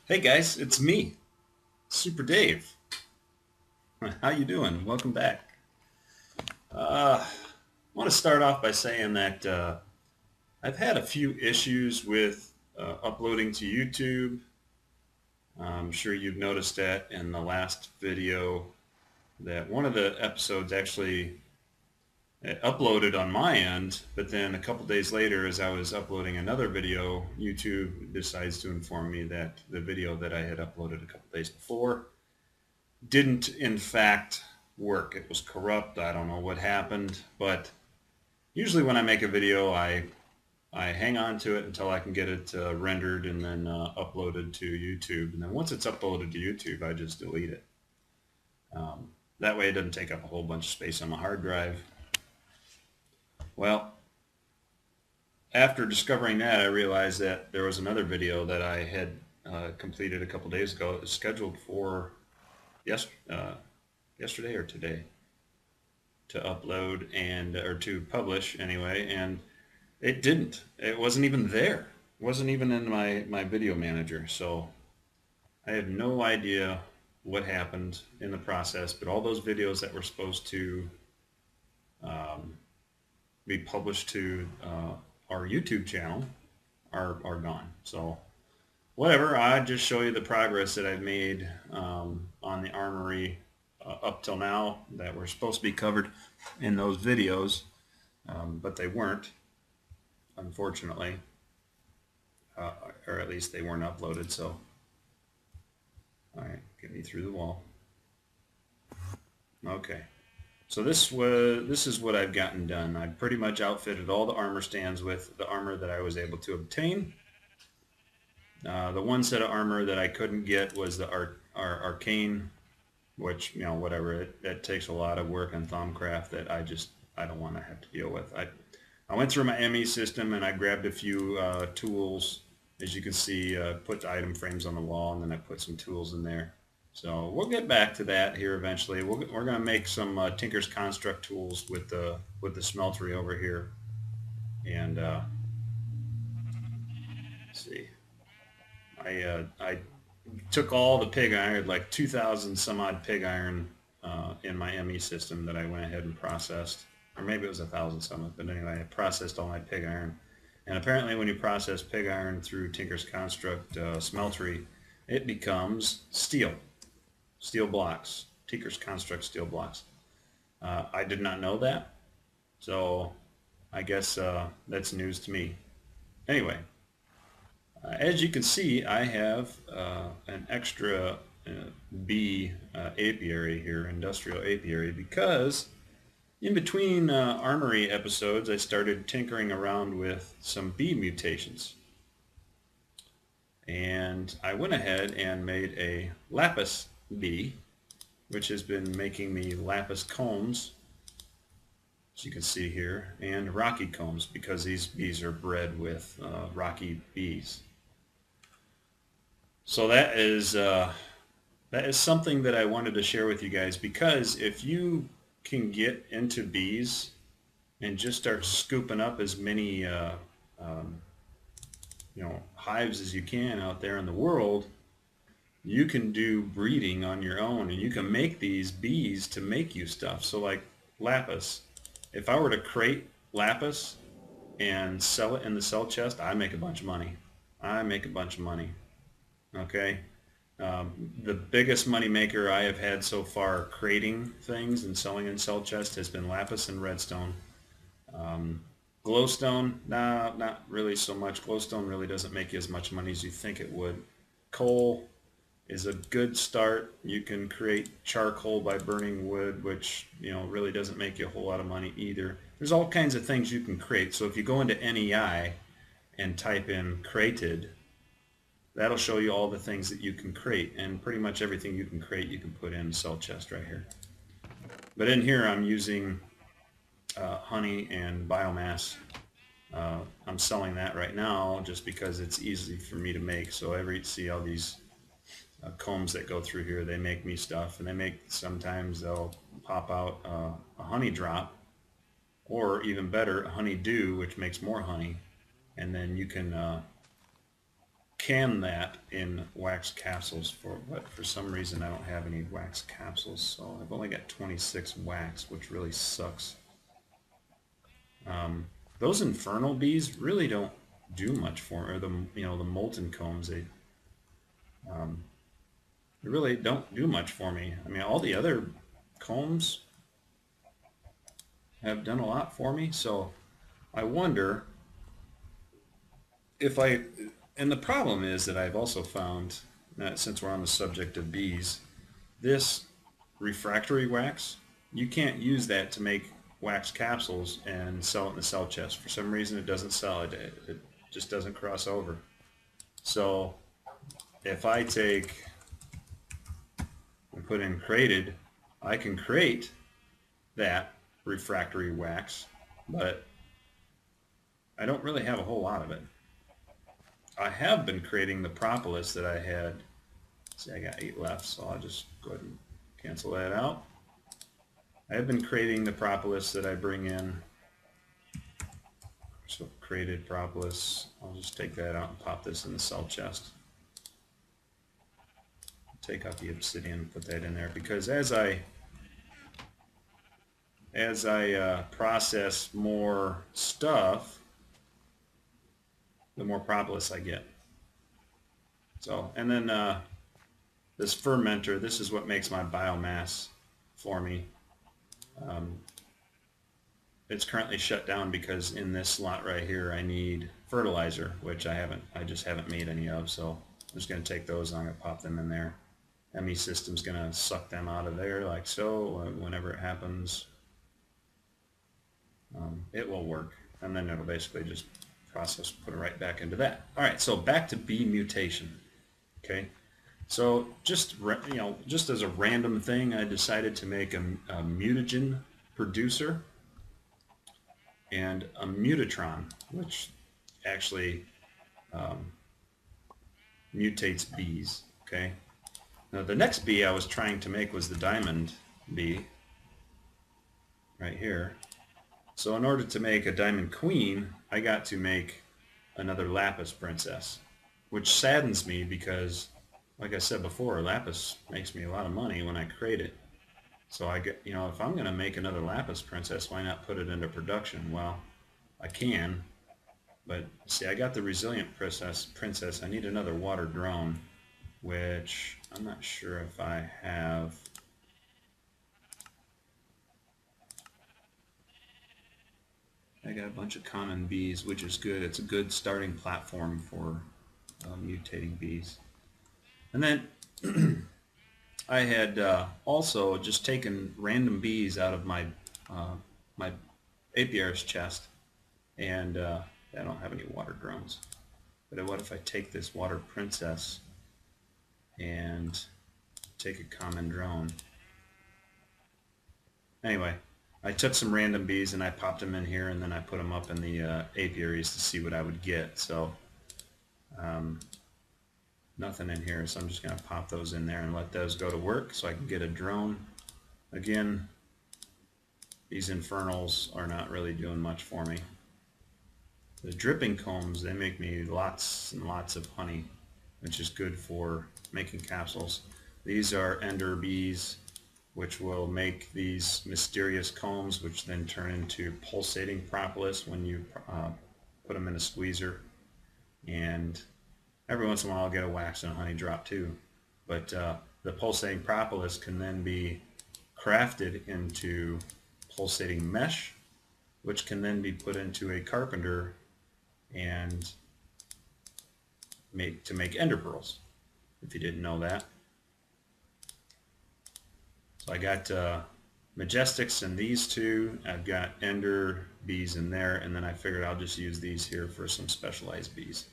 Hey guys, it's me, Super Dave. How you doing? Welcome back. I want to start off by saying that I've had a few issues with uploading to YouTube. I'm sure you've noticed that in the last video that one of the episodes actually uploaded on my end, but then a couple days later as I was uploading another video, YouTube decides to inform me that the video that I had uploaded a couple days before didn't in fact work. It was corrupt. I don't know what happened, but usually when I make a video, I hang on to it until I can get it rendered and then uploaded to YouTube. And then once it's uploaded to YouTube, I just delete it. That way it doesn't take up a whole bunch of space on my hard drive. Well, after discovering that, I realized that there was another video that I had completed a couple days ago. It was scheduled for yes, yesterday or today to upload and or to publish anyway, and it didn't. It wasn't even there. It wasn't even in my video manager. So I have no idea what happened in the process, but all those videos that were supposed to um, be published to our YouTube channel are gone. So whatever, I just show you the progress that I've made on the armory up till now that were supposed to be covered in those videos, but they weren't, unfortunately, uh, or at least they weren't uploaded. So, all right, get me through the wall. Okay, so this is what I've gotten done. I pretty much outfitted all the armor stands with the armor that I was able to obtain. The one set of armor that I couldn't get was the arcane, which, whatever, that takes a lot of work on Thumbcraft that I don't want to have to deal with. I went through my ME system and I grabbed a few tools. As you can see, put the item frames on the wall, and then I put some tools in there. So we'll get back to that here eventually. We're going to make some Tinker's Construct tools with the smeltery over here. And let's see. I took all the pig iron, like 2,000 some odd pig iron in my ME system that I went ahead and processed. Or maybe it was 1,000 some, but anyway, I processed all my pig iron. And apparently when you process pig iron through Tinker's Construct smeltery, it becomes steel. Steel blocks. Tinker's Construct steel blocks. I did not know that, so I guess that's news to me. Anyway, as you can see, I have an extra bee apiary here, industrial apiary, because in between armory episodes, I started tinkering around with some bee mutations. And I went ahead and made a lapis bee, which has been making me lapis combs, as you can see here, and rocky combs, because these bees are bred with rocky bees. So that is something that I wanted to share with you guys, because if you can get into bees and just start scooping up as many um, hives as you can out there in the world, you can do breeding on your own, and you can make these bees to make you stuff. So like lapis, if I were to crate lapis and sell it in the sell chest, I make a bunch of money. I make a bunch of money. Okay. The biggest money maker I have had so far creating things and selling in sell chest has been lapis and redstone. Um, glowstone, nah, not really so much. Glowstone really doesn't make you as much money as you think it would. Coal is a good start. You can create charcoal by burning wood, which really doesn't make you a whole lot of money either. There's all kinds of things you can create. So if you go into NEI and type in created, that'll show you all the things that you can create, and pretty much everything you can create you can put in the cell chest right here. But in here I'm using honey and biomass. I'm selling that right now just because it's easy for me to make. So see all these combs that go through here, they make me stuff, and sometimes they'll pop out a honey drop, or even better, a honey dew, which makes more honey, and then you can can that in wax capsules but for some reason I don't have any wax capsules, so I've only got 26 wax, which really sucks. Those infernal bees really don't do much for me, or the molten combs, they really don't do much for me. I mean, all the other combs have done a lot for me, so I wonder if I, and the problem is that I've also found that since we're on the subject of bees, this refractory wax, you can't use that to make wax capsules and sell it in the cell chest. For some reason it doesn't sell it. It just doesn't cross over. So if I take and put in created, I can create that refractory wax, but I don't really have a whole lot of it. I have been creating the propolis that I had. See, I got 8 left, so I'll just go ahead and cancel that out. I have been creating the propolis that I bring in. So created propolis. I'll just take that out and pop this in the cell chest. Take out the obsidian and put that in there, because as I process more stuff, the more propolis I get. So, and then this fermenter, this is what makes my biomass for me. It's currently shut down because in this slot right here I need fertilizer, which I just haven't made any of, so I'm just going to take those and I'm going to pop them in there. ME system's going to suck them out of there like so. Whenever it happens, it will work, and then it'll basically just process, put it right back into that. All right, so back to bee mutation. Okay, so just just as a random thing, I decided to make a mutagen producer and a mutatron, which actually mutates bees. Okay, now the next bee I was trying to make was the diamond bee, right here. So in order to make a diamond queen, I got to make another lapis princess, which saddens me because, like I said before, lapis makes me a lot of money when I create it. So I get, if I'm going to make another lapis princess, why not put it into production? Well, I can, but see, I got the resilient princess. I need another water drone, which I'm not sure if I have. I got a bunch of common bees, which is good. It's a good starting platform for mutating bees. And then I had also just taken random bees out of my my apiary's chest, and I don't have any water drones. But what if I take this water princess and take a common drone? Anyway, I took some random bees and I popped them in here, and then I put them up in the apiaries to see what I would get. So nothing in here, so I'm just going to pop those in there and let those go to work so I can get a drone. Again, these infernals are not really doing much for me. The dripping combs, they make me lots and lots of honey, which is good for making capsules. These are ender bees, which will make these mysterious combs, which then turn into pulsating propolis when you put them in a squeezer. And every once in a while I'll get a wax and a honey drop too. But the pulsating propolis can then be crafted into pulsating mesh, which can then be put into a carpenter and make ender pearls, if you didn't know that. So I got Majestics in these two. I've got ender bees in there, and then I figured I'll just use these here for some specialized bees.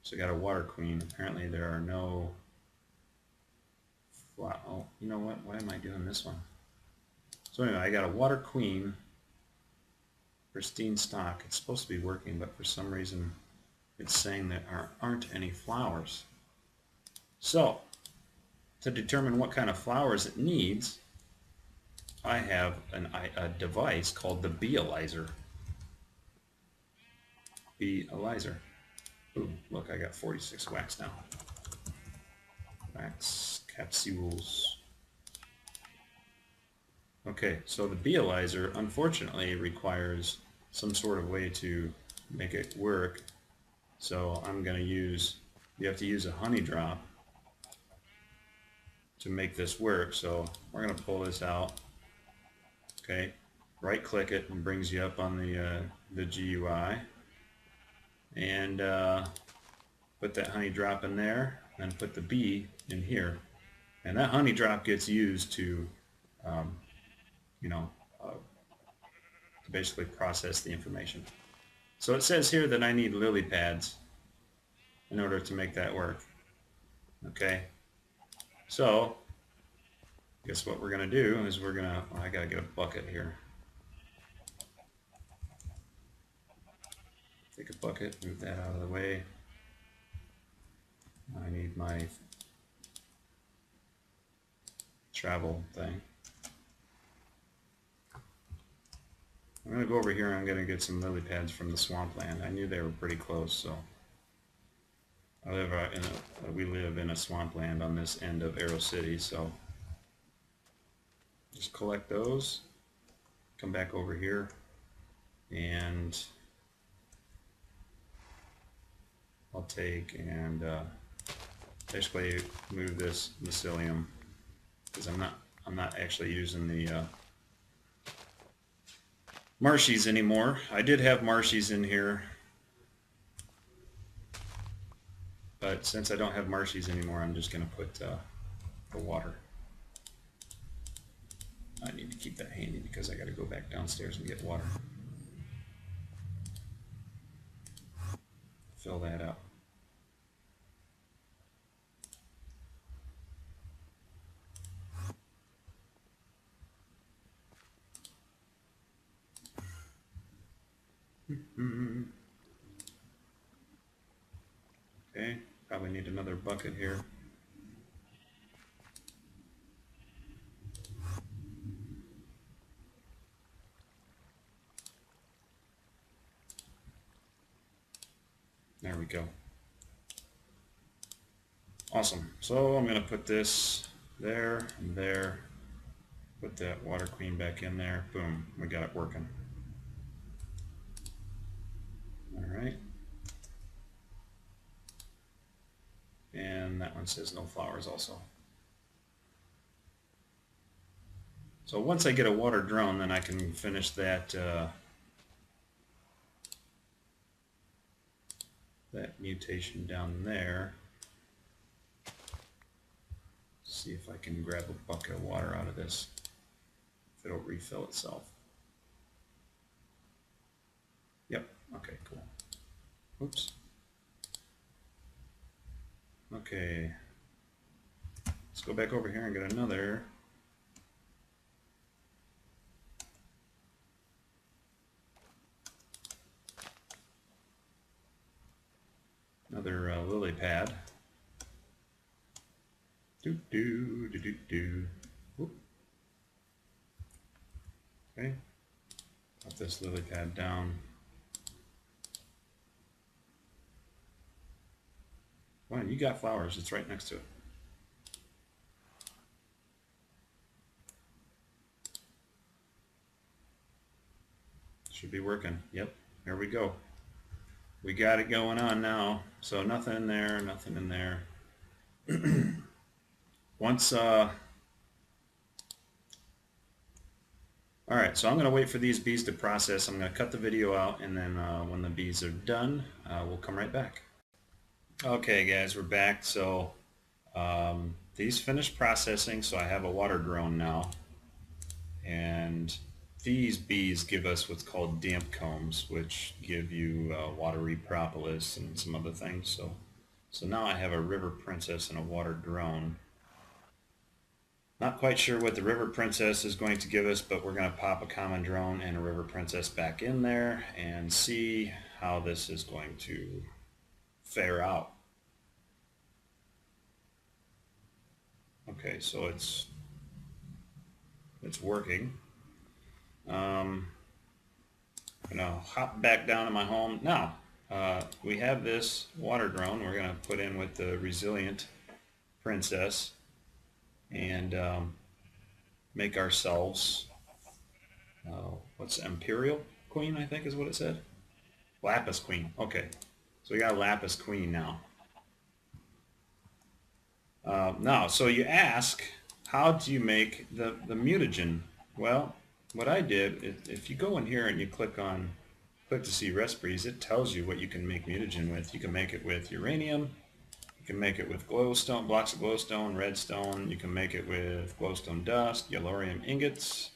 So I got a water queen. Apparently there are no... Oh, you know what? Why am I doing this one? So anyway, I got a water queen, pristine stock. It's supposed to be working, but for some reason it's saying that there aren't any flowers. So to determine what kind of flowers it needs, I have a device called the Beealyzer. Beealyzer. Ooh, look, I got 46 wax now. Wax capsules. Okay, so the beealyzer unfortunately requires some sort of way to make it work. So I'm going to use, you have to use a honey drop to make this work. So we're going to pull this out. Okay, right click it and brings you up on the GUI. And put that honey drop in there and put the bee in here. And that honey drop gets used to, um, you know, to basically process the information. So it says here that I need lily pads in order to make that work. Okay, so guess what we're going to do is we're going to, I got to get a bucket here. Take a bucket, move that out of the way. I need my travel thing. I'm going to go over here and I'm going to get some lily pads from the swampland. I knew they were pretty close, so we live in a swampland on this end of Arrow City, so just collect those, come back over here, and I'll take and basically move this mycelium because I'm not actually using the marshies anymore. I did have marshies in here, but since I don't have marshies anymore, I'm just going to put the water. I need to keep that handy because I got to go back downstairs and get water. Fill that up. Okay, probably need another bucket here. There we go. Awesome. So I'm going to put this there and there. Put that water queen back in there. Boom. We got it working. All right. And that one says no flowers also. So once I get a water drone, then I can finish that that mutation down there. See if I can grab a bucket of water out of this, if it'll refill itself. Yep, okay, cool. Oops. Okay, let's go back over here and get another. Another lily pad. Do do do do do. Whoop. Okay, put this lily pad down. Wow, you got flowers. It's right next to it. Should be working. Yep, there we go. We got it going on now. So nothing in there, nothing in there. Once, all right, so I'm going to wait for these bees to process. I'm going to cut the video out, and then when the bees are done, we'll come right back. Okay, guys, we're back. So these finished processing, so I have a water drone now. And these bees give us what's called damp combs, which give you watery propolis and some other things. So now I have a river princess and a water drone. Not quite sure what the river princess is going to give us, but we're going to pop a common drone and a river princess back in there and see how this is going to fare out. Okay, so it's working. I'm gonna hop back down to my home. Now, we have this water drone we're going to put in with the resilient princess and make ourselves, what's Imperial Queen, I think is what it said? Lapis Queen. Okay. So we got a Lapis Queen now. Now, so you ask, how do you make the mutagen? Well, what I did, if you go in here and you click to see recipes, it tells you what you can make mutagen with. You can make it with uranium, you can make it with glowstone, blocks of glowstone, redstone, you can make it with glowstone dust, yellorium ingots,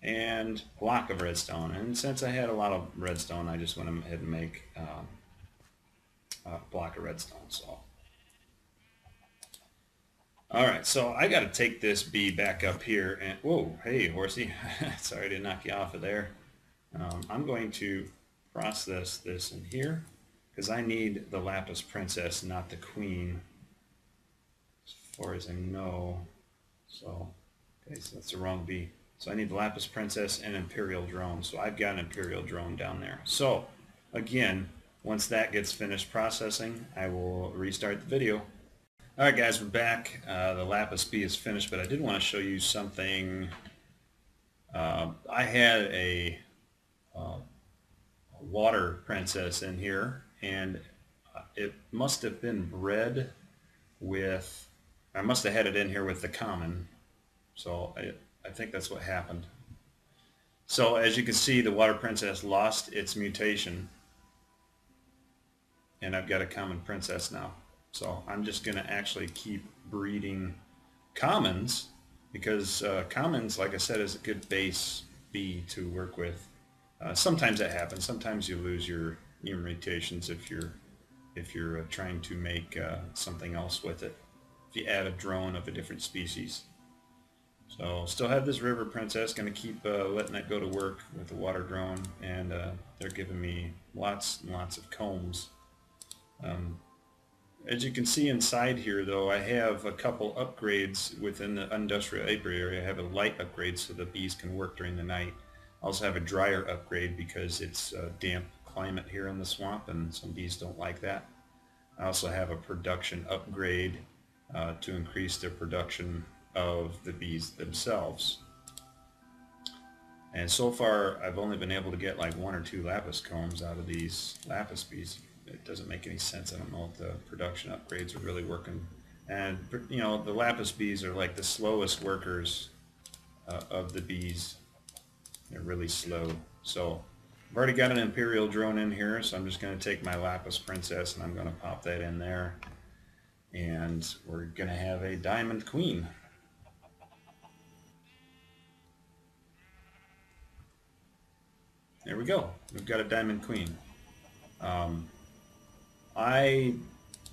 and block of redstone. And since I had a lot of redstone, I just went ahead and make a block of redstone. So, all right, so I got to take this bee back up here, and whoa, hey, horsey, sorry to knock you off of there. I'm going to process this in here because I need the Lapis Princess, not the Queen, as far as I know. So, okay, so that's the wrong bee. So I need the Lapis Princess and Imperial Drone. So I've got an Imperial Drone down there. So again, once that gets finished processing, I will restart the video. Alright guys, we're back. The Lapis bee is finished, but I did want to show you something. I had a water princess in here, and it must have been bred with, I must have had it in here with the common. So I think that's what happened. So as you can see, the water princess lost its mutation, and I've got a common princess now. So I'm just going to actually keep breeding commons, because commons, like I said, is a good base bee to work with. Sometimes that happens. Sometimes you lose your mutations if you're trying to make something else with it. If you add a drone of a different species. So still have this river princess. Going to keep letting that go to work with the water drone, and they're giving me lots and lots of combs. As you can see inside here, though, I have a couple upgrades within the industrial apiary area. I have a light upgrade so the bees can work during the night. I also have a drier upgrade because it's a damp climate here in the swamp and some bees don't like that. I also have a production upgrade to increase the production of the bees themselves. And so far I've only been able to get like 1 or 2 lapis combs out of these lapis bees. It doesn't make any sense. I don't know if the production upgrades are really working. And you know, the lapis bees are like the slowest workers of the bees. They're really slow. So I've already got an Imperial drone in here, so I'm just going to take my Lapis Princess and I'm going to pop that in there. And we're going to have a Diamond Queen. There we go. We've got a Diamond Queen. I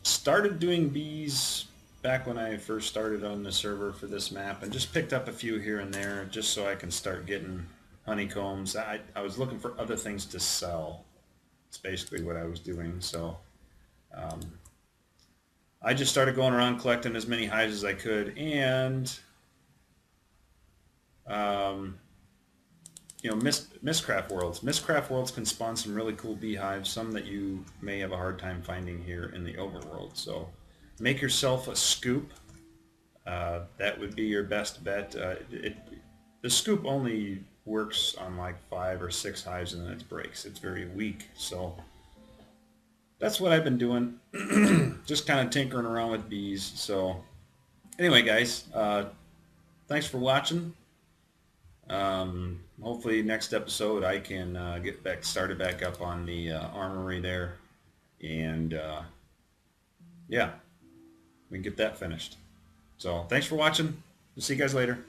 started doing bees back when I first started on the server for this map, and just picked up a few here and there just so I can start getting honeycombs. I was looking for other things to sell. It's basically what I was doing. So I just started going around collecting as many hives as I could, and you know, Mistcraft Worlds. Mistcraft Worlds can spawn some really cool beehives, some that you may have a hard time finding here in the overworld. So make yourself a scoop. That would be your best bet. The scoop only works on like 5 or 6 hives and then it breaks. It's very weak. So that's what I've been doing. Just kind of tinkering around with bees. So anyway, guys, thanks for watching. Hopefully next episode I can get started back up on the armory there, and yeah, we can get that finished. So thanks for watching. We'll see you guys later.